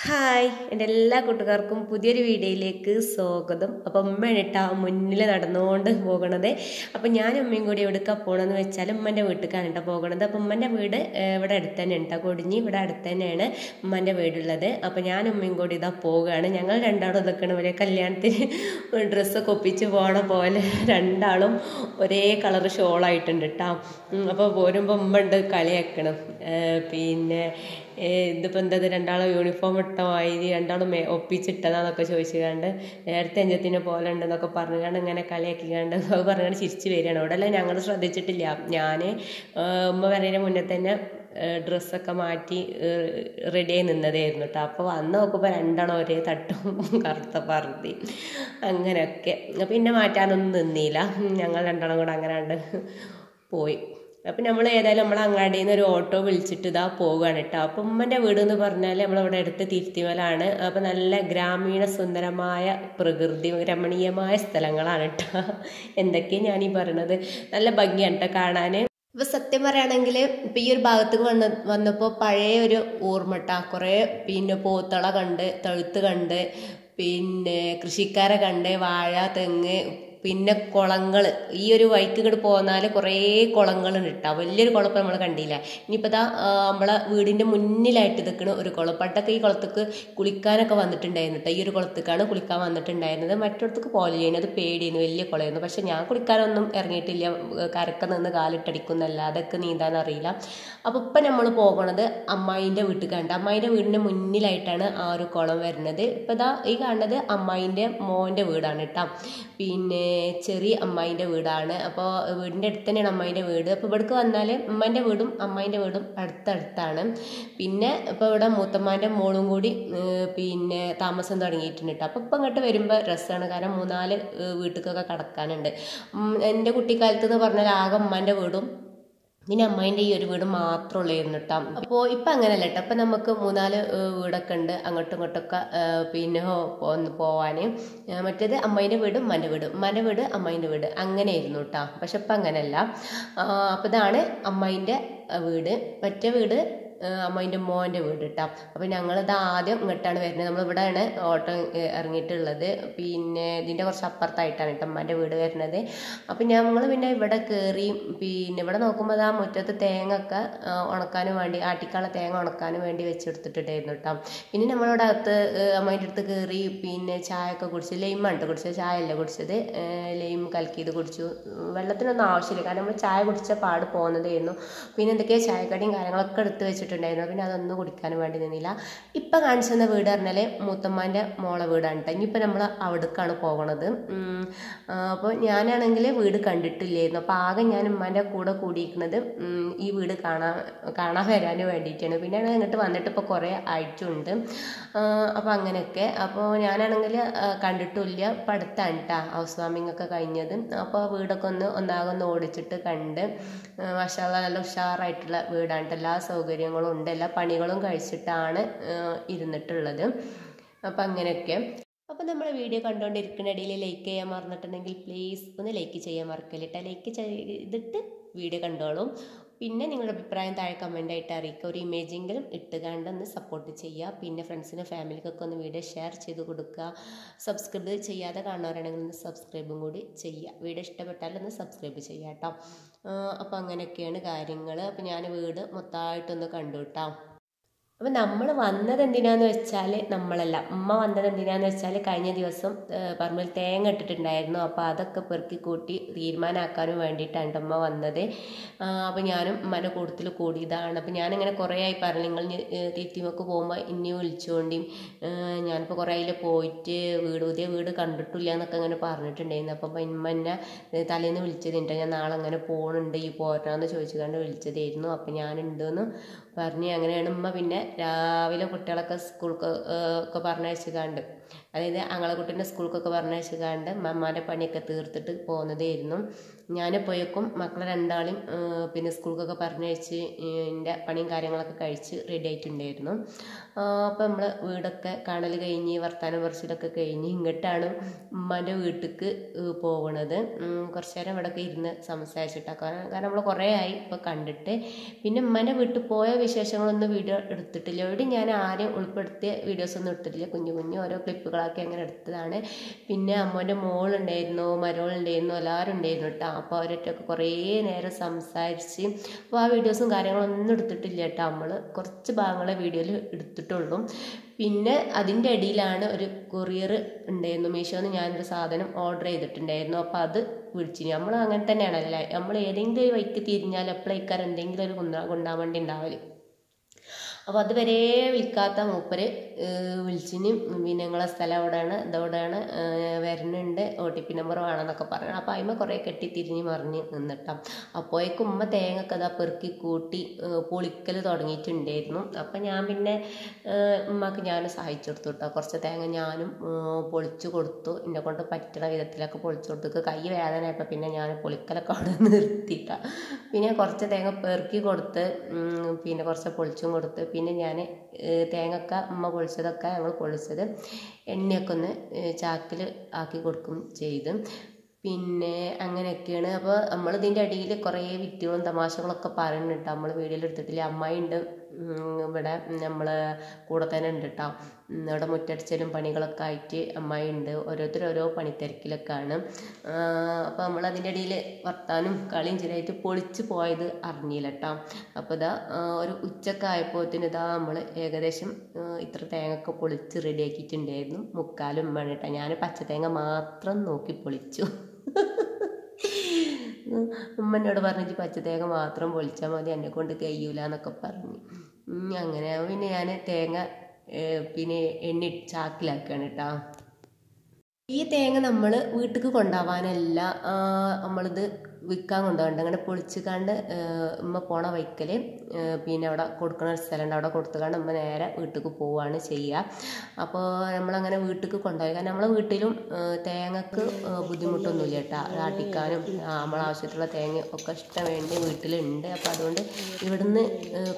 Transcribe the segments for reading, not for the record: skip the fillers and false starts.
Hi എൻ്റെ എല്ലാ കൂട്ടുകാർക്കും പുതിയൊരു വീഡിയോയിലേക്ക് സ്വാഗതം. അപ്പം ഉമ്മയാണ് കേട്ടോ മുന്നിൽ നടന്നുകൊണ്ട് പോകണത്. അപ്പം ഞാനും ഉമ്മയും കൂടി എവിടേക്കാണ് പോകണമെന്ന് വെച്ചാൽ ഉമ്മൻ്റെ വീട്ടിലേക്കാണ് കേട്ടോ പോകണത്. അപ്പം ഉമ്മൻ്റെ വീട് ഇവിടെ അടുത്ത് തന്നെ കേട്ടോ, കൊടിഞ്ഞി ഇവിടെ അടുത്ത് തന്നെയാണ് ഉമ്മൻ്റെ വീടുള്ളത്. അപ്പം ഞാനും ഉമ്മയും കൂടി ഇതാ പോവുകയാണ്. ഞങ്ങൾ രണ്ടാളും നിൽക്കണം ഒരേ കല്യാണത്തിന് ഡ്രസ്സൊക്കെ ഒപ്പിച്ച് പോകണ പോലെ രണ്ടാളും ഒരേ കളർ ഷോളായിട്ടുണ്ട് കേട്ടോ. അപ്പോൾ പോരുമ്പോൾ ഉമ്മ ഉണ്ട് കളിയാക്കണം. പിന്നെ ഇതിപ്പോൾ എന്തത് രണ്ടാളും യൂണിഫോം ഇട്ട മാതിരി രണ്ടാളും ഒപ്പിച്ചിട്ടതാന്നൊക്കെ ചോദിച്ചുകൊണ്ട് നേരത്തെ അഞ്ചത്തിനെ പോലെ ഉണ്ടെന്നൊക്കെ പറഞ്ഞുകൊണ്ട് ഇങ്ങനെ കളിയാക്കിക്കാണ്ട് അത് പറഞ്ഞുകൊണ്ട് ചിരിച്ച് വരികയാണ്. അവിടെ എല്ലാം ഞങ്ങൾ ശ്രദ്ധിച്ചിട്ടില്ല. ഞാൻ ഉമ്മ പറയുന്നതിന് മുന്നേ തന്നെ ഡ്രസ്സൊക്കെ മാറ്റി റെഡിയായി നിന്നതായിരുന്നു കേട്ടോ. അപ്പോൾ വന്ന് നോക്കുമ്പോൾ രണ്ടാളും ഒരേ തട്ടും കറുത്ത പറുതി അങ്ങനെയൊക്കെ. പിന്നെ മാറ്റാനൊന്നും നിന്നില്ല. ഞങ്ങൾ രണ്ടാളും കൂടെ അങ്ങനെ കണ്ട് പോയി. അപ്പം നമ്മൾ ഏതായാലും നമ്മൾ അങ്ങാടിയിൽ നിന്ന് ഒരു ഓട്ടോ വിളിച്ചിട്ട് ഇതാ പോവുകയാണ് കേട്ടോ. അപ്പം ഉമ്മൻ്റെ വീട് എന്ന് പറഞ്ഞാൽ നമ്മളിവിടെ അടുത്ത് തിരുത്തിമലാണ്. അപ്പം നല്ല ഗ്രാമീണ സുന്ദരമായ പ്രകൃതി രമണീയമായ സ്ഥലങ്ങളാണ് കേട്ടോ. എന്തൊക്കെയാണ് ഞാനീ പറയണത്, നല്ല ഭംഗിയാണ് കേട്ടോ കാണാൻ. ഇപ്പം സത്യം പറയുകയാണെങ്കിൽ ഇപ്പം ഈ ഒരു ഭാഗത്തേക്ക് വന്നപ്പോൾ പഴയ ഒരു ഓർമ്മ കേട്ടോ. കുറേ പിന്നെ പോത്തള കണ്ട്, തൊഴുത്ത് കണ്ട്, പിന്നെ കൃഷിക്കാരെ കണ്ട്, വാഴ, തെങ്ങ്, പിന്നെ കുളങ്ങൾ. ഈ ഒരു വഴിക്ക് ഇങ്ങോട്ട് പോന്നാൽ കുറേ കുളങ്ങളുണ്ട് കേട്ടോ. വലിയൊരു കുളപ്പം നമ്മൾ കണ്ടില്ല. ഇനിയിപ്പോൾ ഇതാ നമ്മളെ വീടിൻ്റെ മുന്നിലായിട്ട് നിൽക്കുന്ന ഒരു കുളം. പണ്ടൊക്കെ ഈ കുളത്തേക്ക് കുളിക്കാനൊക്കെ വന്നിട്ടുണ്ടായിരുന്നു കേട്ടോ. ഈ ഒരു കുളത്തേക്കാണ് കുളിക്കാൻ വന്നിട്ടുണ്ടായിരുന്നത്. മറ്റിടത്തേക്ക് പോലെയാണ്, അത് പേടിയായിരുന്നു, വലിയ കുളമായിരുന്നു. പക്ഷെ ഞാൻ കുളിക്കാനൊന്നും ഇറങ്ങിയിട്ടില്ല. കരക്ക നിന്ന് കാലിട്ടടിക്കുന്നല്ലാതെ അതൊക്കെ നീന്താൻ അറിയില്ല. അപ്പോൾ ഇപ്പം നമ്മൾ പോകുന്നത് അമ്മായിൻ്റെ വീട്ടിൽ കണ്ട. അമ്മായിൻ്റെ വീടിൻ്റെ മുന്നിലായിട്ടാണ് ആ ഒരു കുളം വരുന്നത്. ഇപ്പം ഇതാ ഈ കാണുന്നത് അമ്മായിൻ്റെ മോൻ്റെ വീടാണ് കേട്ടോ. പിന്നെ ചെറിയ അമ്മായിൻ്റെ വീടാണ്. അപ്പോൾ വീടിൻ്റെ അടുത്ത് തന്നെയാണ് അമ്മായിൻ്റെ വീട്. അപ്പോൾ ഇവിടേക്ക് വന്നാൽ ഉമ്മൻ്റെ വീടും അമ്മായിൻ്റെ വീടും അടുത്തടുത്താണ്. പിന്നെ ഇപ്പോൾ ഇവിടെ മൂത്തമ്മാൻ്റെ മോളും കൂടി പിന്നെ താമസം തുടങ്ങിയിട്ടുണ്ട് കേട്ടോ. അപ്പോൾ ഇപ്പം ഇങ്ങോട്ട് വരുമ്പോൾ രസമാണ്. കാരണം 3-4 വീട്ടിലേക്കൊക്കെ കടക്കാനുണ്ട്. എൻ്റെ കുട്ടിക്കാലത്ത് എന്ന് പറഞ്ഞാൽ ആകെ ഉമ്മാൻ്റെ വീടും പിന്നെ അമ്മേൻ്റെ ഈ ഒരു വീട് മാത്രമേ ഉള്ളായിരുന്നു കേട്ടോ. അപ്പോൾ ഇപ്പം അങ്ങനെയല്ല കേട്ടോ. അപ്പം നമുക്ക് 3-4 വീടൊക്കെ ഉണ്ട് അങ്ങോട്ടും ഇങ്ങോട്ടൊക്കെ പിന്നെ പോവാൻ. മറ്റേത് അമ്മേൻ്റെ വീടും ഉമ്മാൻ്റെ വീടും, ഉമ്മാൻ്റെ വീട് അമ്മേൻ്റെ വീട് അങ്ങനെയായിരുന്നു കേട്ടോ. പക്ഷെ ഇപ്പം അങ്ങനെയല്ല. അപ്പോൾ ഇതാണ് അമ്മേൻ്റെ വീട്. മറ്റേ വീട് അമ്മേൻ്റെ മോൻ്റെ വീട് കേട്ടോ. അപ്പോൾ ഞങ്ങളിത് ആദ്യം ഇങ്ങോട്ടാണ് വരുന്നത്. നമ്മളിവിടെയാണ് ഓട്ടോ ഇറങ്ങിയിട്ടുള്ളത്. പിന്നെ ഇതിൻ്റെ കുറച്ച് അപ്പുറത്തായിട്ടാണ് കേട്ടോ അമ്മേൻ്റെ വീട് വരുന്നത്. അപ്പം ഞങ്ങൾ പിന്നെ ഇവിടെ കയറി. പിന്നെ ഇവിടെ നോക്കുമ്പോൾ ആ മുറ്റത്ത് തേങ്ങ ഒക്കെ ഉണക്കാനും വേണ്ടി, ആട്ടിക്കാള തേങ്ങ ഉണക്കാനും വേണ്ടി വെച്ചെടുത്തിട്ടുണ്ടായിരുന്നു കേട്ടോ. പിന്നെ നമ്മളിവിടെ അകത്ത് അമ്മേൻ്റെ അടുത്ത് കയറി. പിന്നെ ചായ ഒക്കെ കുടിച്ച്, ലൈമാണ് കേട്ടോ കുടിച്ചത്, ചായ അല്ല കുടിച്ചത്, ലൈം കലക്കിയത് കുടിച്ചു. വെള്ളത്തിനൊന്നും ആവശ്യമില്ല, കാരണം നമ്മൾ ചായ കുടിച്ച പാട് പോകുന്നതായിരുന്നു. പിന്നെ എന്തൊക്കെയാണ് ചായക്കടിയും കാര്യങ്ങളൊക്കെ എടുത്ത് വെച്ചിട്ടുണ്ടായിരുന്നു. പിന്നെ അതൊന്നും കുടിക്കാനും വേണ്ടി നിന്നില്ല. ഇപ്പം കാണിച്ചു തന്ന വീട് പറഞ്ഞാൽ മൂത്തമ്മാൻ്റെ മോളെ വീടാണ് കേട്ടോ. ഇനിയിപ്പോൾ നമ്മൾ അവിടേക്കാണ് പോകണത്. അപ്പോൾ ഞാനാണെങ്കിൽ വീട് കണ്ടിട്ടില്ലായിരുന്നു. അപ്പോൾ ആകെ ഞാൻ ഉമ്മാൻ്റെ കൂടെ കൂടിയിരിക്കുന്നത് ഈ വീട് കാണാൻ വരാൻ വേണ്ടിയിട്ടാണ്. പിന്നെ ഇങ്ങോട്ട് വന്നിട്ട് ഇപ്പോൾ കുറേ ആയിട്ടുണ്ട്. അപ്പോൾ അങ്ങനെയൊക്കെ. അപ്പോൾ ഞാനാണെങ്കിൽ കണ്ടിട്ടില്ല. ഇപ്പം അടുത്താണ് കേട്ടോ ഹൗസ് വാമിംഗ് ഒക്കെ കഴിഞ്ഞത്. അപ്പോൾ വീടൊക്കെ ഒന്നാകെ ഓടിച്ചിട്ട് കണ്ട്. മാഷാഅല്ലാഹ് നല്ല ഉഷാറായിട്ടുള്ള വീടാണ്. എല്ലാ സൗകര്യങ്ങളും ഉണ്ട്, എല്ലാ പണികളും കഴിച്ചിട്ടാണ് ഇരുന്നിട്ടുള്ളത്. അപ്പം അങ്ങനെയൊക്കെ. അപ്പം നമ്മൾ വീഡിയോ കണ്ടുകൊണ്ടിരിക്കുന്ന ഇടയിൽ ലൈക്ക് ചെയ്യാൻ മറന്നിട്ടുണ്ടെങ്കിൽ പ്ലീസ് ഒന്ന് ലൈക്ക് ചെയ്യാൻ മറക്കല്ലിട്ട. ലൈക്ക് ചെയ്തിട്ട് വീഡിയോ കണ്ടോളും. പിന്നെ നിങ്ങളുടെ അഭിപ്രായം താഴെ കമൻ്റായിട്ട് അറിയിക്കുക. ഒരു ഇമേജെങ്കിലും ഇട്ട് കണ്ട് ഒന്ന് സപ്പോർട്ട് ചെയ്യുക. പിന്നെ ഫ്രണ്ട്സിനും ഫാമിലിക്കൊക്കെ ഒന്ന് വീഡിയോ ഷെയർ ചെയ്ത് കൊടുക്കുക. സബ്സ്ക്രൈബ് ചെയ്യാതെ കാണുന്നവരാണെങ്കിൽ ഒന്ന് സബ്സ്ക്രൈബും കൂടി ചെയ്യുക. വീഡിയോ ഇഷ്ടപ്പെട്ടാൽ ഒന്ന് സബ്സ്ക്രൈബ് ചെയ്യുക കേട്ടോ. അപ്പോൾ അങ്ങനെയൊക്കെയാണ് കാര്യങ്ങൾ. അപ്പോൾ ഞാൻ വീട് മൊത്തമായിട്ടൊന്ന് കണ്ടു കേട്ടോ. അപ്പം നമ്മൾ വന്നത് എന്തിനാന്ന് വെച്ചാൽ, നമ്മളല്ല ഉമ്മ വന്നത് എന്തിനാന്ന് വെച്ചാൽ കഴിഞ്ഞ ദിവസം പറമ്പിൽ തേങ്ങ ഇട്ടിട്ടുണ്ടായിരുന്നു. അപ്പോൾ അതൊക്കെ പെറുക്കി കൂട്ടി തീരുമാനമാക്കാനും വേണ്ടിയിട്ടാണ് ഉമ്മ വന്നത്. അപ്പോൾ ഞാനും ഉമ്മൻ്റെ കൂട്ടത്തിൽ കൂടിയതാണ്. അപ്പോൾ ഞാനിങ്ങനെ കുറേ ആയി പറഞ്ഞു, നിങ്ങൾ തിരുത്തിമൊക്കെ പോകുമ്പോൾ ഇനിയും വിളിച്ചുകൊണ്ടും ഞാനിപ്പോൾ കുറേ അതിൽ പോയിട്ട് പുതിയ വീട് കണ്ടിട്ടില്ല എന്നൊക്കെ അങ്ങനെ പറഞ്ഞിട്ടുണ്ടായിരുന്നു. അപ്പോൾ ഉമ്മ എന്നെ തലേന്ന് വിളിച്ചതുണ്ട്, ഞാൻ നാളെ അങ്ങനെ പോകുന്നുണ്ട്, ഈ പോരാന്ന് ചോദിച്ചുകൊണ്ട് വിളിച്ചതായിരുന്നു. അപ്പോൾ ഞാനുണ്ടെന്ന് പറഞ്ഞ് അങ്ങനെയാണ് ഉമ്മ പിന്നെ രാവിലെ കുട്ടികളൊക്കെ സ്കൂൾക്ക് ഒക്കെ പറഞ്ഞയച്ചുകൊണ്ട് അതായത് ആങ്ങളക്കുട്ടീൻ്റെ സ്കൂൾക്കൊക്കെ പറഞ്ഞയച്ചുകാണ്ട് അമ്മാൻ്റെ പണിയൊക്കെ തീർത്തിട്ട് പോകുന്നതായിരുന്നു. ഞാനെപ്പോഴേക്കും മക്കളെ രണ്ടാളും പിന്നെ സ്കൂൾക്കൊക്കെ പറഞ്ഞയച്ച് എൻ്റെ പണിയും കാര്യങ്ങളൊക്കെ കഴിച്ച് റെഡി ആയിട്ടുണ്ടായിരുന്നു. അപ്പോൾ നമ്മൾ വീടൊക്കെ കാണൽ കഴിഞ്ഞ് വർത്താനം പറച്ചിലൊക്കെ കഴിഞ്ഞ് ഇങ്ങോട്ടാണ് ഉമ്മാൻ്റെ വീട്ടിലേക്ക് പോകണത്. കുറച്ച് നേരം ഇവിടെയൊക്കെ ഇരുന്ന് സംസാരിച്ചിട്ടാണ്. കാരണം നമ്മൾ കുറേ ആയി ഇപ്പോൾ കണ്ടിട്ട്. പിന്നെ ഉമ്മാൻ്റെ വീട്ടിൽ പോയ വിശേഷങ്ങളൊന്നും വീഡിയോ എടുത്തിട്ടില്ല. ഇവിടെ ഞാൻ ആരെയും ഉൾപ്പെടുത്തിയ വീഡിയോസൊന്നും എടുത്തിട്ടില്ല. കുഞ്ഞു കുഞ്ഞു ഓരോ ക്ലിപ്പുകളാക്കി അങ്ങനെ എടുത്തതാണ്. പിന്നെ അമ്മേൻ്റെ മോളുണ്ടായിരുന്നു, മരോളുണ്ടായിരുന്നു, എല്ലാവരും ഉണ്ടായിരുന്നു കേട്ടോ. അപ്പോൾ അവരൊക്കെ കുറേ നേരം സംസാരിച്ച്. അപ്പോൾ ആ വീഡിയോസും കാര്യങ്ങളൊന്നും എടുത്തിട്ടില്ല കേട്ടോ. നമ്മൾ കുറച്ച് ഭാഗങ്ങളെ വീഡിയോയിൽ എടുത്തിട്ടുള്ളൂ. പിന്നെ അതിൻ്റെ ഇടയിലാണ് ഒരു കൊറിയർ ഉണ്ടായിരുന്നു. മീഷോന്ന് ഞാനൊരു സാധനം ഓർഡർ ചെയ്തിട്ടുണ്ടായിരുന്നു. അപ്പോൾ അത് വിളിച്ചിന്. നമ്മൾ അങ്ങനെ തന്നെയാണല്ലേ, നമ്മൾ ഏതെങ്കിലും ഒരു വഴിക്ക് തിരിഞ്ഞാൽ എപ്പോഴേക്കാർ എന്തെങ്കിലും ഒരു കൊണ്ടാൻ വേണ്ടി ഉണ്ടാവല്. അപ്പോൾ അതുവരെ വിൽക്കാത്ത മൂപ്പര് വിളിച്ചിന്. പിന്നെ നിങ്ങളെ സ്ഥലം എവിടെയാണ്, ഇതെവിടെയാണ്, വരുന്നുണ്ട്, OTP നമ്പർ വേണമെന്നൊക്കെ പറഞ്ഞു. അപ്പോൾ അതിമ കുറേ കെട്ടിത്തിരിഞ്ഞ് മറിഞ്ഞ് നിന്നിട്ടാം. അപ്പോഴേക്കും ഉമ്മ തേങ്ങയൊക്കെ അതാ പെറുക്കി കൂട്ടി പൊളിക്കൽ തുടങ്ങിയിട്ടുണ്ടായിരുന്നു. അപ്പം ഞാൻ പിന്നെ ഉമ്മക്ക് ഞാൻ സഹായിച്ചു കൊടുത്തു കേട്ടോ. കുറച്ച് തേങ്ങ ഞാനും പൊളിച്ചു കൊടുത്തു. എന്നെ കൊണ്ട് പറ്റുന്ന വിധത്തിലൊക്കെ പൊളിച്ചു കൊടുത്തു. കൈ വേദനയായപ്പോൾ പിന്നെ ഞാൻ പൊളിക്കലൊക്കെ അവിടെ നിർത്തിയിട്ടാണ്. പിന്നെ കുറച്ച് തേങ്ങ പെറുക്കി കൊടുത്ത്, പിന്നെ കുറച്ച് പൊളിച്ചും കൊടുത്ത്. പിന്നെ ഞാൻ തേങ്ങയൊക്കെ ഉമ്മ പൊളിച്ചതൊക്കെ ഞങ്ങൾ പൊളിച്ചത് എണ്ണയൊക്കെ ഒന്ന് ചാക്കിൽ ആക്കി കൊടുക്കും ചെയ്ത്. പിന്നെ അങ്ങനെയൊക്കെയാണ്. അപ്പോൾ നമ്മളിതിൻ്റെ അടിയിൽ കുറേ വിറ്റുകളും തമാശകളൊക്കെ പറയുന്നുണ്ട്. നമ്മൾ വീഡിയോയിൽ എടുത്തിട്ടില്ല. അമ്മായി ഉണ്ട് ഇവിടെ നമ്മൾ കൂടെ തന്നെ ഉണ്ട് കേട്ടോ. ഇവിടെ മുറ്റടിച്ചലും പണികളൊക്കെ ആയിട്ട് അമ്മായി ഉണ്ട്. ഓരോ പണിത്തിരക്കിലൊക്കെയാണ്. അപ്പോൾ നമ്മളതിൻ്റെ ഇടയിൽ വർത്താനും കളിയും ചെറിയായിട്ട് പൊളിച്ച് പോയത് അറിഞ്ഞില്ല കേട്ടോ. അപ്പോൾ ഇതാ ഒരു ഉച്ചയൊക്കെ ആയപ്പോഴത്തേന് ഇതാ നമ്മൾ ഏകദേശം ഇത്ര തേങ്ങയൊക്കെ പൊളിച്ച് റെഡിയാക്കിയിട്ടുണ്ടായിരുന്നു. മുക്കാലും ഉമ്മ കേട്ടോ. ഞാൻ പച്ചത്തേങ്ങ മാത്രം നോക്കി പൊളിച്ചു. ഉമ്മനോട് പറഞ്ഞിട്ട് പച്ചത്തേങ്ങ മാത്രം പൊളിച്ചാൽ മതി, എന്നെ കൊണ്ട് കഴിയൂല എന്നൊക്കെ പറഞ്ഞു. അങ്ങനെ പിന്നെ ഞാൻ തേങ്ങ പിന്നെ എണ്ണി ചാക്കിലാക്കുകയാണ് കേട്ടോ. ഈ തേങ്ങ നമ്മൾ വീട്ടിലേക്ക് കൊണ്ടുപോകാനല്ല, നമ്മളിത് വിൽക്കാൻ കൊണ്ടുപോകണ്ട. അങ്ങനെ പൊളിച്ചുകാണ്ട് ഉമ്മ പോണ വയ്ക്കൽ പിന്നെ അവിടെ കൊടുക്കുന്ന ഒരു സ്ഥലമുണ്ട്. അവിടെ കൊടുത്തുകൊണ്ട് ഉമ്മ നേരെ വീട്ടിലേക്ക് പോവുകയാണ് ചെയ്യുക. അപ്പോൾ നമ്മളങ്ങനെ വീട്ടിലേക്ക് കൊണ്ടുപോയി. കാരണം നമ്മളെ വീട്ടിലും തേങ്ങക്ക് ബുദ്ധിമുട്ടൊന്നുമില്ല കേട്ടോ. ആട്ടിക്കാനും നമ്മളാവശ്യത്തിലുള്ള തേങ്ങ ഒക്കെ ഇഷ്ടം വേണ്ടി വീട്ടിലുണ്ട്. അപ്പോൾ അതുകൊണ്ട് ഇവിടുന്ന്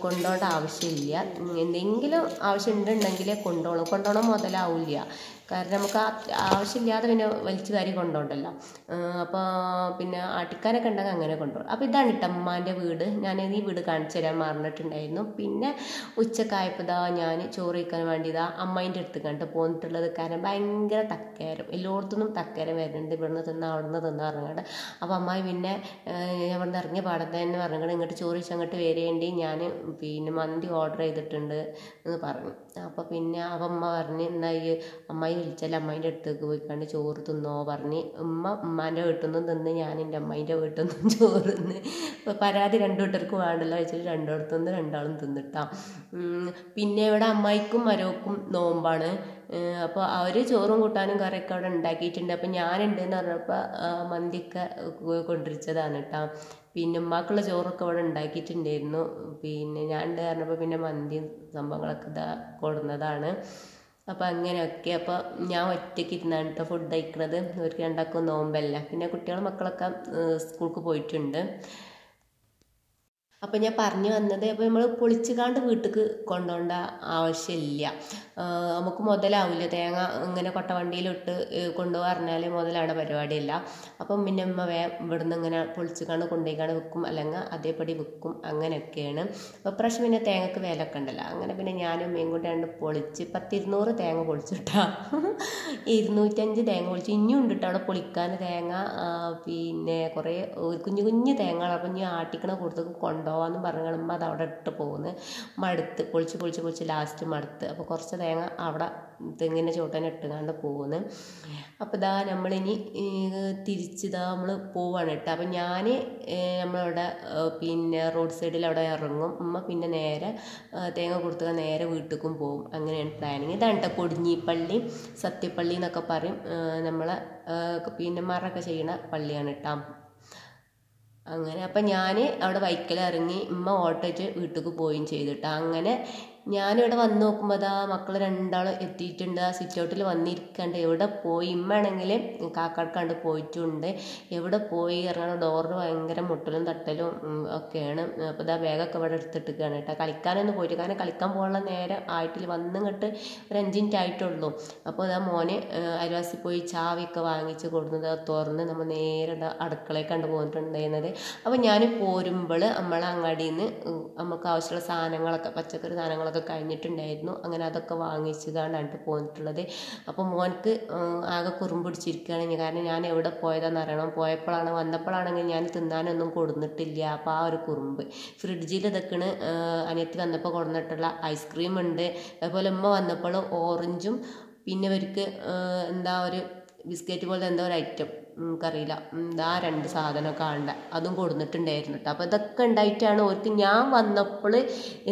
കൊണ്ടുപോകേണ്ട ആവശ്യമില്ല. എന്തെങ്കിലും ആവശ്യം ഉണ്ടെങ്കിലേ കൊണ്ടുപോകണം മുതലാവില്ല. കാരണം നമുക്ക് ആവശ്യമില്ലാതെ പിന്നെ വലിച്ചു കാര്യം കൊണ്ടുപോകണ്ടല്ലോ. അപ്പോൾ പിന്നെ ആട്ടിക്കാനൊക്കെ ഉണ്ടെങ്കിൽ അങ്ങനെ കൊണ്ടുപോകും. അപ്പോൾ ഇതാണ് കേട്ടോ ഉമ്മാൻ്റെ വീട്. ഞാൻ ഈ വീട് കാണിച്ചു തരാൻ മറന്നിട്ടുണ്ടായിരുന്നു. പിന്നെ ഉച്ചക്കായപ്പോൾ ഇതാ ഞാൻ ചോറ് വയ്ക്കാൻ വേണ്ടി ഇതാ അമ്മായിൻ്റെ അടുത്ത് കണ്ട് പോന്നിട്ടുള്ളത്. കാരണം ഭയങ്കര തക്കേരം, എല്ലായിടത്തുനിന്നും തക്കേരം വരുന്നുണ്ട്. ഇവിടുന്ന് തിന്നാ അവിടുന്ന് തിന്നാ പറഞ്ഞുകൊണ്ട്. അപ്പോൾ അമ്മായി പിന്നെ ഇവിടുന്ന് ഇറങ്ങിയ പാടത്ത് തന്നെ പറഞ്ഞുകൊണ്ട് ഇങ്ങോട്ട് ചോറ് വെച്ച് അങ്ങോട്ട് വരേണ്ടി, ഞാൻ പിന്നെ മന്തി ഓർഡർ ചെയ്തിട്ടുണ്ട് എന്ന് പറഞ്ഞു. അപ്പോൾ പിന്നെ അപ്പം അമ്മ പറഞ്ഞ് എന്നാ ഈ അമ്മായി വിളിച്ചാൽ അമ്മായിൻ്റെ അടുത്തേക്ക് പോയിക്കാണ്ട് ചോറ് തിന്നോ പറഞ്ഞ്. ഉമ്മാൻ്റെ വീട്ടിൽ നിന്നും തിന്ന്, ഞാൻ എൻ്റെ അമ്മായിൻ്റെ വീട്ടിൽ നിന്നും ചോറ് തിന്ന്. ഇപ്പോൾ പരാതി രണ്ടു കൂട്ടർക്ക് വേണ്ടല്ലോ വെച്ചിട്ട് രണ്ടിടത്തുനിന്ന് രണ്ടാളും തിന്നിട്ടാം. പിന്നെ ഇവിടെ അമ്മായിക്കും മരോക്കും നോമ്പാണ്. അപ്പോൾ അവർ ചോറും കൂട്ടാനും കറിയൊക്കെ അവിടെ ഉണ്ടാക്കിയിട്ടുണ്ട്. അപ്പോൾ ഞാനുണ്ടെന്ന് പറഞ്ഞപ്പോൾ മന്തിയൊക്കെ കൊണ്ടിരിച്ചതാണ് കേട്ടോ. പിന്നെ ഉമ്മാക്കുള്ള ചോറൊക്കെ അവിടെ ഉണ്ടാക്കിയിട്ടുണ്ടായിരുന്നു. പിന്നെ ഞാൻ ഉണ്ട് പറഞ്ഞപ്പോൾ പിന്നെ മന്തിയും സംഭവങ്ങളൊക്കെ ഇതാ കൊടുന്നതാണ്. അപ്പോൾ അങ്ങനെയൊക്കെ. അപ്പോൾ ഞാൻ ഒറ്റയ്ക്ക് ഇരുന്നാണ് കേട്ടോ ഫുഡ് കഴിക്കുന്നത്. അവർക്ക് രണ്ടാക്കും നോമ്പല്ല. പിന്നെ കുട്ടികളും മക്കളൊക്കെ സ്കൂൾക്ക് പോയിട്ടുണ്ട്. അപ്പോൾ ഞാൻ പറഞ്ഞു വന്നത്, അപ്പോൾ നമ്മൾ പൊളിച്ചുകാണ്ട് വീട്ടിലേക്ക് കൊണ്ടുപോകേണ്ട ആവശ്യമില്ല. നമുക്ക് മുതലാവില്ല. തേങ്ങ ഇങ്ങനെ കൊട്ടവണ്ടിയിലിട്ട് കൊണ്ടുപോകാൻ പറഞ്ഞാൽ മുതലാണ് പരിപാടിയല്ല. അപ്പം പിന്നെ ഉമ്മ ഇവിടുന്ന് ഇങ്ങനെ പൊളിച്ചുകാണ്ട് കൊണ്ടുപോയിക്കാണ്ട് വിൽക്കും, അല്ലെങ്കിൽ അതേപടി വിൽക്കും. അങ്ങനെയൊക്കെയാണ്. അപ്പോൾ പ്രാവശ്യം പിന്നെ തേങ്ങക്ക് വിലയൊക്കെ ഉണ്ടല്ലോ. അങ്ങനെ പിന്നെ ഞാനും ഉമ്മയും കൂടെ ഉണ്ട് പൊളിച്ച് 10-200 തേങ്ങ പൊളിച്ചിട്ടാ. 205 തേങ്ങ പൊളിച്ച്. ഇനിയും ഉണ്ട് കേട്ടോ അവിടെ പൊളിക്കാൻ തേങ്ങ. പിന്നെ കുറേ കുഞ്ഞു കുഞ്ഞു തേങ്ങകൾ. അപ്പം ഇനി ആട്ടിക്കണ കൊടുത്ത് കൊണ്ടുപോകാമെന്നും പറഞ്ഞാൽ ഉമ്മ അത് അവിടെ ഇട്ട് പോകുന്നു. മടുത്ത് പൊളിച്ച് ലാസ്റ്റ് മടുത്ത്. അപ്പോൾ കുറച്ച് തേങ്ങ അവിടെ തെങ്ങിൻ്റെ ചോട്ടനെ ഇട്ടുകൊണ്ട് പോകുന്നു. അപ്പോൾ ഇതാ നമ്മളിനി തിരിച്ചിതാ നമ്മൾ പോവാണ് കേട്ടോ. അപ്പം ഞാൻ നമ്മളവിടെ പിന്നെ റോഡ് സൈഡിൽ അവിടെ ഇറങ്ങും. ഉമ്മ പിന്നെ നേരെ തേങ്ങ കൊടുത്തുക നേരെ വീട്ടിലേക്കും പോകും. അങ്ങനെയാണ് പ്ലാനിങ്. ഇതാണ് കേട്ടോ കൊടിഞ്ഞിപ്പള്ളി, സത്യപ്പള്ളി എന്നൊക്കെ പറയും. നമ്മളെ പിന്നെ മറൊക്കെ ചെയ്യുന്ന പള്ളിയാണ് കേട്ടോ. അങ്ങനെ അപ്പം ഞാൻ അവിടെ വൈക്കൽ ഇറങ്ങി, ഉമ്മ ഓട്ടോയിട്ട് വീട്ടിലേക്ക് പോവുകയും ചെയ്തിട്ടാ. അങ്ങനെ ഞാനിവിടെ വന്ന് നോക്കുമ്പോൾ അതാ മക്കൾ രണ്ടാളും എത്തിയിട്ടുണ്ട്. ആ സിറ്റ് ഔട്ടിൽ വന്നിരിക്കണ്ട്. എവിടെ പോയി ഇമ്മാണെങ്കിൽ കാക്കാട് പോയിട്ടുണ്ട്. എവിടെ പോയി ഇറങ്ങണം, ഡോറിന് ഭയങ്കര മുട്ടലും തട്ടലും ഒക്കെയാണ്. അപ്പോൾ ഇതാ ബാഗൊക്കെ ഇവിടെ എടുത്തിട്ടിരിക്കുകയാണ് കേട്ടോ. കളിക്കാനൊന്നും പോയിട്ട്, കാരണം കളിക്കാൻ പോകാനുള്ള നേരം ആയിട്ടില്ല, വന്നിങ്ങോട്ട് ഒരു 5 മിനിറ്റ് ആയിട്ടുള്ളൂ. അപ്പോൾ ഇതാ മോനെ അയൽവാസി പോയി ചാവിയൊക്കെ വാങ്ങിച്ച് കൊടുക്കുന്നത് തുറന്ന് നമ്മൾ നേരെ അടുക്കളയിൽ കണ്ടു പോയിട്ടുണ്ടായിരുന്നത്. അപ്പോൾ ഞാൻ പോരുമ്പോൾ നമ്മളെ അങ്ങാടിയിൽ നിന്ന് നമുക്ക് ആവശ്യമുള്ള സാധനങ്ങളൊക്കെ, പച്ചക്കറി സാധനങ്ങളൊക്കെ കഴിഞ്ഞിട്ടുണ്ടായിരുന്നു. അങ്ങനെ അതൊക്കെ വാങ്ങിച്ച് കാണാണ്ട് പോന്നിട്ടുള്ളത്. അപ്പോൾ മോനക്ക് ആകെ കുറുമ്പിടിച്ചിരിക്കുകയാണ്. കാരണം ഞാൻ എവിടെ പോയതാണെന്ന് അറിയണം. വന്നപ്പോഴാണെങ്കിൽ ഞാൻ തിന്നാനൊന്നും കൊടുന്നിട്ടില്ല. അപ്പോൾ ആ ഒരു കുറുമ്പ് ഫ്രിഡ്ജിൽ ഇതൊക്കെയാണ്. അനിയത്തി വന്നപ്പോൾ കൊടുന്നിട്ടുള്ള ഐസ്ക്രീം ഉണ്ട്. അതുപോലെ ഉമ്മ വന്നപ്പോൾ ഓറഞ്ചും പിന്നെ അവർക്ക് എന്താ ഒരു ബിസ്ക്കറ്റ് പോലത്തെ എന്തോ ഒരു ഐറ്റം എനിക്കറിയില്ല, ആ 2 സാധനമൊക്കെ ആണ്ട അതും കൊടുത്തിട്ടുണ്ടായിരുന്നു കേട്ടോ. അപ്പോൾ ഇതൊക്കെ ഉണ്ടായിട്ടാണ് ഓർക്ക് ഞാൻ വന്നപ്പോൾ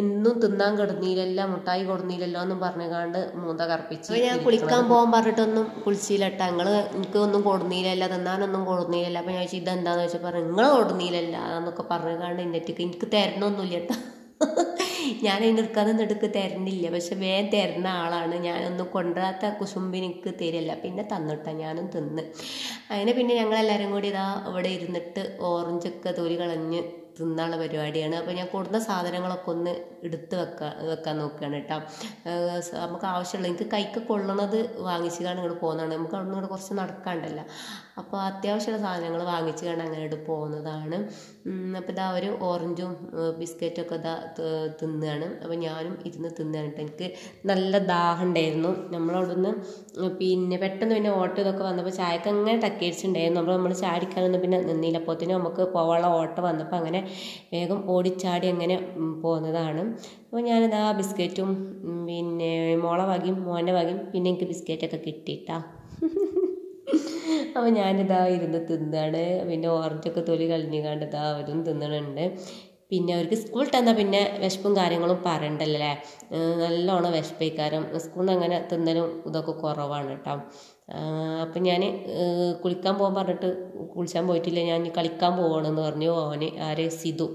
എന്നും തിന്നാൻ കിടന്നില്ലല്ലോ, മുട്ടായി കൊടുന്നില്ലല്ലോ എന്നും പറഞ്ഞുകൊണ്ട് മൂന്ത കറപ്പിച്ച്. അപ്പോൾ ഞാൻ കുളിക്കാൻ പോകാൻ പറഞ്ഞിട്ടൊന്നും കുളിച്ചില്ല കേട്ടോ. നിങ്ങൾ എനിക്കൊന്നും കൊടുന്നില്ലല്ലോ, തിന്നാനൊന്നും കൊടുന്നില്ലല്ലോ. അപ്പോൾ ഞാൻ ചോദിച്ചു ഇതെന്താന്ന് വെച്ചാൽ പറഞ്ഞു നിങ്ങൾ കൊടുന്നില്ലല്ലോ എന്നൊക്കെ പറഞ്ഞുകൊണ്ട് എനിക്ക് തരണമൊന്നുമില്ല കേട്ടോ. ഞാൻ അതിന് എടുക്കാതെ എടുക്ക് തരണില്ല, പക്ഷെ വേഗം തരുന്ന ആളാണ്. ഞാനൊന്നും കൊണ്ടുവരാത്ത കുശുമ്പിന് എനിക്ക് തരില്ല. പിന്നെ തന്നിട്ടാ ഞാനും തിന്ന്. അങ്ങനെ പിന്നെ ഞങ്ങളെല്ലാവരും കൂടി ഇതാ ഇവിടെ ഇരുന്നിട്ട് ഓറഞ്ചൊക്കെ തൊലി കളഞ്ഞ് തിന്നാനുള്ള പരിപാടിയാണ്. അപ്പോൾ ഞാൻ കൊടുന്ന സാധനങ്ങളൊക്കെ ഒന്ന് എടുത്ത് വെക്കാൻ നോക്കുകയാണ് കേട്ടോ. നമുക്ക് ആവശ്യമുള്ള എനിക്ക് കൈക്ക് കൊള്ളണത് വാങ്ങിച്ച് കാണാൻ ഇങ്ങോട്ട് പോകുന്നതാണ്. നമുക്ക് അവിടെ നിന്ന് ഇങ്ങോട്ട് കുറച്ച് നടക്കാണ്ടല്ല. അപ്പോൾ അത്യാവശ്യമുള്ള സാധനങ്ങൾ വാങ്ങിച്ച് കാണാൻ അങ്ങനെ പോകുന്നതാണ്. അപ്പോൾ ഇതാ ഒരു ഓറഞ്ചും ബിസ്ക്കറ്റൊക്കെ ഇതാ തിന്നുകയാണ്. അപ്പോൾ ഞാനും ഇരുന്ന് തിന്നുകയാണ് കേട്ടോ. എനിക്ക് നല്ല ദാഹം ഉണ്ടായിരുന്നു. നമ്മളവിടുന്ന് പിന്നെ പെട്ടെന്ന് പിന്നെ ഓട്ടോ ഇതൊക്കെ വന്നപ്പോൾ ചായക്ക് അങ്ങനെ ടക്കേടിച്ചിട്ടുണ്ടായിരുന്നു. അപ്പോൾ നമ്മൾ ചാടിക്കാനൊന്നും പിന്നെ നിന്നില്ല. അപ്പോഴത്തേനും നമുക്ക് പോകാനുള്ള ഓട്ടോ വന്നപ്പോൾ അങ്ങനെ വേഗം ഓടിച്ചാടി അങ്ങനെ പോകുന്നതാണ്. അപ്പോൾ ഞാനിതാ ബിസ്ക്കറ്റും പിന്നെ മോളെ വകയും മോൻ്റെ വകയും പിന്നെ എനിക്ക് ബിസ്ക്കറ്റൊക്കെ കിട്ടിയിട്ടാ. അപ്പോൾ ഞാനിതാ ഇരുന്ന് തിന്നാണ്. പിന്നെ ഓറഞ്ചൊക്കെ തൊലി കളഞ്ഞുകൊണ്ട് ഇതാ അവരും തിന്നണുണ്ട്. പിന്നെ അവർക്ക് സ്കൂളിൽ തന്നാൽ പിന്നെ വിശപ്പും കാര്യങ്ങളും പറയണ്ടല്ലേ, നല്ലോണം വിശപ്പിക്കാരം. സ്കൂളിൽ നിന്ന് അങ്ങനെ തിന്നലും ഇതൊക്കെ കുറവാണ് കേട്ടോ. അപ്പം ഞാൻ കുളിക്കാൻ പോകാൻ പറഞ്ഞിട്ട് കുളിച്ചാൻ പോയിട്ടില്ല, ഞാൻ കളിക്കാൻ പോകണമെന്ന് പറഞ്ഞു ഓന് സിതു.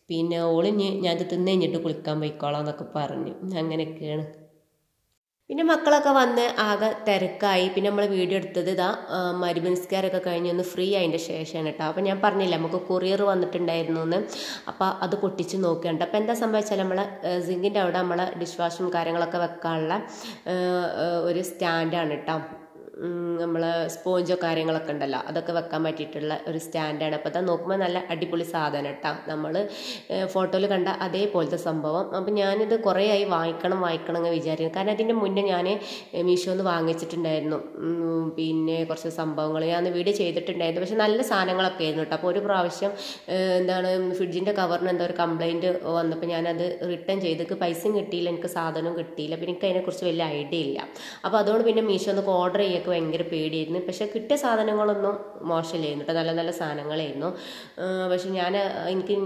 പിന്നെ ഓളിഞ്ഞ് ഞാനത് തിന്ന് കഴിഞ്ഞിട്ട് കുളിക്കാൻ പോയിക്കോളാം എന്നൊക്കെ പറഞ്ഞു. അങ്ങനെയൊക്കെയാണ്. പിന്നെ മക്കളൊക്കെ വന്ന് ആകെ തിരക്കായി. പിന്നെ നമ്മൾ വീഡിയോ എടുത്തത് ഇതാ മരുമ നിസ്കാരമൊക്കെ കഴിഞ്ഞ് ഒന്ന് ഫ്രീ ആയതിൻ്റെ ശേഷമാണ് കേട്ടോ. അപ്പോൾ ഞാൻ പറഞ്ഞില്ല നമുക്ക് കൊറിയർ വന്നിട്ടുണ്ടായിരുന്നു എന്ന്. അപ്പോൾ അത് പൊട്ടിച്ച് നോക്കുകയുണ്ട്. അപ്പോൾ എന്താ സംഭവിച്ചാൽ നമ്മളെ സിങ്കിൻ്റെ അവിടെ നമ്മളെ ഡിഷ് വാഷും കാര്യങ്ങളൊക്കെ വെക്കാനുള്ള ഒരു സ്റ്റാൻഡാണ് കേട്ടോ. നമ്മൾ സ്പോഞ്ചോ കാര്യങ്ങളൊക്കെ ഉണ്ടല്ലോ അതൊക്കെ വെക്കാൻ പറ്റിയിട്ടുള്ള ഒരു സ്റ്റാൻഡാണ്. അപ്പോൾ അത് നോക്കുമ്പോൾ നല്ല അടിപൊളി സാധനം കേട്ടോ. നമ്മൾ ഫോട്ടോയിൽ കണ്ട അതേപോലത്തെ സംഭവം. അപ്പോൾ ഞാനിത് കുറേ ആയി വാങ്ങിക്കണം എന്ന് വിചാരിക്കുന്നു. കാരണം അതിൻ്റെ മുന്നേ ഞാൻ മീഷോന്ന് വാങ്ങിച്ചിട്ടുണ്ടായിരുന്നു. പിന്നെ കുറച്ച് സംഭവങ്ങൾ ഞാൻ വീഡിയോ ചെയ്തിട്ടുണ്ടായിരുന്നു. പക്ഷെ നല്ല സാധനങ്ങളൊക്കെ ആയിരുന്നു കേട്ടോ. അപ്പോൾ ഒരു പ്രാവശ്യം ഫ്രിഡ്ജിൻ്റെ കവറിന് എന്തോ ഒരു കംപ്ലയിൻറ്റ് വന്നപ്പോൾ ഞാനത് റിട്ടേൺ ചെയ്തിട്ട് പൈസയും കിട്ടിയില്ല, എനിക്ക് സാധനവും കിട്ടിയില്ല. പിന്നെ എനിക്ക് അതിനെക്കുറിച്ച് വലിയ ഐഡിയ ഇല്ല. അപ്പോൾ അതുകൊണ്ട് പിന്നെ മീഷോന്നൊക്കെ ഓർഡർ ചെയ്യാൻ ഭയങ്കര പേടിയായിരുന്നു. പക്ഷെ കിട്ടിയ സാധനങ്ങളൊന്നും മോശമില്ലായിരുന്നു കേട്ടോ, നല്ല നല്ല സാധനങ്ങളായിരുന്നു. പക്ഷെ എനിക്ക്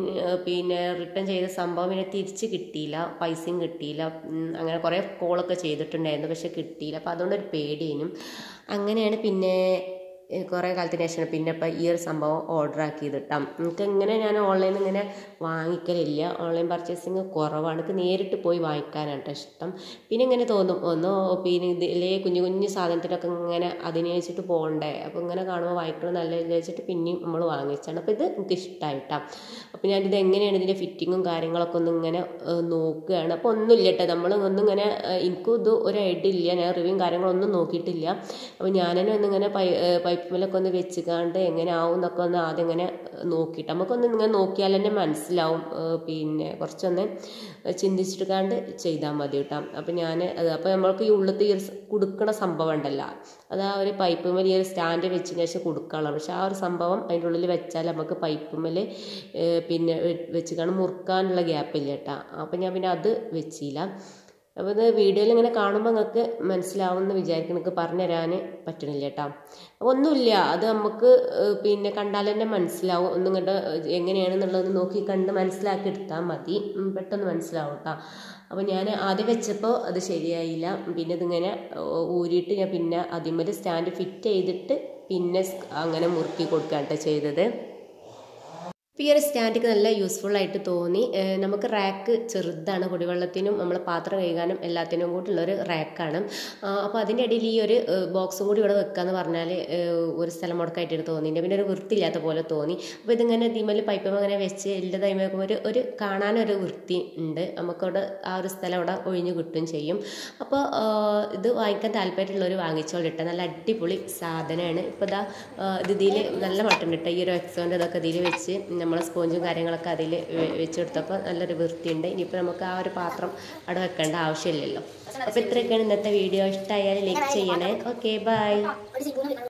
പിന്നെ റിട്ടേൺ ചെയ്ത സംഭവം പിന്നെ തിരിച്ച് കിട്ടിയില്ല, പൈസയും കിട്ടിയില്ല. അങ്ങനെ കുറേ കോളൊക്കെ ചെയ്തിട്ടുണ്ടായിരുന്നു, പക്ഷെ കിട്ടിയില്ല. അപ്പോൾ അതുകൊണ്ടൊരു പേടിയേനും. അങ്ങനെയാണ് പിന്നെ കുറേ കാലത്തിന് ശേഷം പിന്നെ ഇപ്പം ഈ ഒരു സംഭവം ഓർഡർ ആക്കിയത് കേട്ടോ. എനിക്ക് ഇങ്ങനെ ഞാൻ ഓൺലൈനിൽ ഇങ്ങനെ വാങ്ങിക്കലില്ല, ഓൺലൈൻ പർച്ചേസിങ് കുറവാണ്. എനിക്ക് നേരിട്ട് പോയി വാങ്ങിക്കാനാണ് കേട്ടോ ഇഷ്ടം. പിന്നെ ഇങ്ങനെ തോന്നും പിന്നെ ഇതിലെ കുഞ്ഞു കുഞ്ഞു സാധനത്തിനൊക്കെ ഇങ്ങനെ അതിനെ വെച്ചിട്ട് പോകണ്ടേ, അപ്പോൾ ഇങ്ങനെ കാണുമ്പോൾ വാങ്ങിക്കണം നല്ല വെച്ചിട്ട് പിന്നെയും നമ്മൾ വാങ്ങിച്ചാണ്. അപ്പോൾ ഇത് എനിക്ക് ഇഷ്ടമായിട്ടാണ്. അപ്പോൾ ഞാനിത് എങ്ങനെയാണ് ഇതിൻ്റെ ഫിറ്റിങ്ങും കാര്യങ്ങളൊക്കെ ഒന്ന് ഇങ്ങനെ നോക്കുകയാണ്. അപ്പോൾ ഒന്നുമില്ല കേട്ടോ, നമ്മൾ ഒന്നിങ്ങനെ എനിക്കും ഇത് ഒരു ഐഡിയ ഇല്ല, ഞാൻ റിവ്യൂവും കാര്യങ്ങളൊന്നും നോക്കിയിട്ടില്ല. അപ്പോൾ ഞാൻ തന്നെ ഒന്നിങ്ങനെ പൈപ്പിലൊക്കെ ഒന്ന് വെച്ചുകാണ്ട് എങ്ങനെ ആവും എന്നൊക്കെ ഒന്ന് ആദ്യം ഇങ്ങനെ നോക്കിയിട്ട് നമുക്കൊന്ന് ഇങ്ങനെ നോക്കിയാൽ തന്നെ മനസ്സിലാവും. പിന്നെ കുറച്ചൊന്ന് ചിന്തിച്ചിട്ട് ചെയ്താൽ മതി കേട്ടോ. അപ്പോൾ അപ്പോൾ നമ്മൾക്ക് ഈ ഉള്ളത്തെ ഈ ഒരു കൊടുക്കണ സംഭവം ഉണ്ടല്ലോ, അത് ആ ഒരു പൈപ്പുമേൽ ഈ ഒരു സ്റ്റാൻഡ് വെച്ചതിന് ശേഷം കൊടുക്കാനുള്ളതാണ്. പക്ഷെ ആ ഒരു സംഭവം അതിൻ്റെ ഉള്ളിൽ വെച്ചാൽ നമുക്ക് പൈപ്പുമേൽ പിന്നെ വെച്ച് മുറുക്കാനുള്ള ഗ്യാപ്പില്ല കേട്ടോ. അപ്പോൾ ഞാൻ പിന്നെ അത് വെച്ചില്ല. അപ്പോൾ ഇത് വീഡിയോയിൽ ഇങ്ങനെ കാണുമ്പോൾ നിങ്ങൾക്ക് മനസ്സിലാവുമെന്ന് വിചാരിക്കും, നിങ്ങൾക്ക് പറഞ്ഞു തരാൻ പറ്റണില്ല കേട്ടോ. ഒന്നുമില്ല, അത് നമുക്ക് പിന്നെ കണ്ടാൽ തന്നെ മനസ്സിലാവും. ഒന്നും കണ്ട് എങ്ങനെയാണെന്നുള്ളത് നോക്കി കണ്ട് മനസ്സിലാക്കി എടുത്താൽ മതി, പെട്ടെന്ന് മനസ്സിലാവും കേട്ടോ. അപ്പോൾ ഞാൻ ആദ്യം വെച്ചപ്പോൾ അത് ശരിയായില്ല. പിന്നെ ഇതിങ്ങനെ ഊരിയിട്ട് ഞാൻ പിന്നെ അതിന്മേൽ സ്റ്റാൻഡ് ഫിറ്റ് ചെയ്തിട്ട് പിന്നെ അങ്ങനെ മുറുക്കി കൊടുക്കുകയാണ് ചെയ്തത്. ഈ ഒരു സ്റ്റാൻഡൊക്കെ നല്ല യൂസ്ഫുൾ ആയിട്ട് തോന്നി. നമുക്ക് റാക്ക് ചെറുതാണ്, കുടിവെള്ളത്തിനും നമ്മൾ പാത്രം കഴുകാനും എല്ലാത്തിനും കൂടിയുള്ളൊരു റാക്കാണ്. അപ്പോൾ അതിൻ്റെ ഇടയിൽ ഈ ഒരു ബോക്സും കൂടി ഇവിടെ വെക്കാന്ന് പറഞ്ഞാൽ ഒരു സ്ഥലം മുടക്കായിട്ട് തോന്നിയിട്ടുണ്ട്. പിന്നെ ഒരു വൃത്തിയില്ലാത്ത പോലെ തോന്നി. അപ്പോൾ ഇതിങ്ങനെ തീമൽ പൈപ്പം അങ്ങനെ വെച്ച് എല്ലാ ടൈമും ഒരു കാണാനൊരു വൃത്തി ഉണ്ട്. നമുക്കവിടെ ആ ഒരു സ്ഥലം അവിടെ ഒഴിഞ്ഞു കിട്ടുകയും ചെയ്യും. അപ്പോൾ ഇത് വാങ്ങിക്കാൻ താല്പര്യമുള്ളവർ വാങ്ങിച്ചോളിട്ട്, നല്ല അടിപൊളി സാധനമാണ്. ഇപ്പോൾ ഇതാ ഇതിൽ നല്ല മട്ടുണ്ട് കേട്ടോ. ഈ ഒരു എക്സോൻ്റെ ഇതൊക്കെ ഇതിൽ വെച്ച് നമ്മളെ സ്പോഞ്ചും കാര്യങ്ങളൊക്കെ അതിൽ വെച്ചെടുത്തപ്പോൾ നല്ലൊരു വൃത്തിയുണ്ട്. ഇനിയിപ്പോൾ നമുക്ക് ആ ഒരു പാത്രം അവിടെ വെക്കേണ്ട ആവശ്യമില്ലല്ലോ. അപ്പോൾ ഇത്രയൊക്കെയാണ് ഇന്നത്തെ വീഡിയോ. ഇഷ്ടമായാൽ ലൈക്ക് ചെയ്യണേ. Okay, by.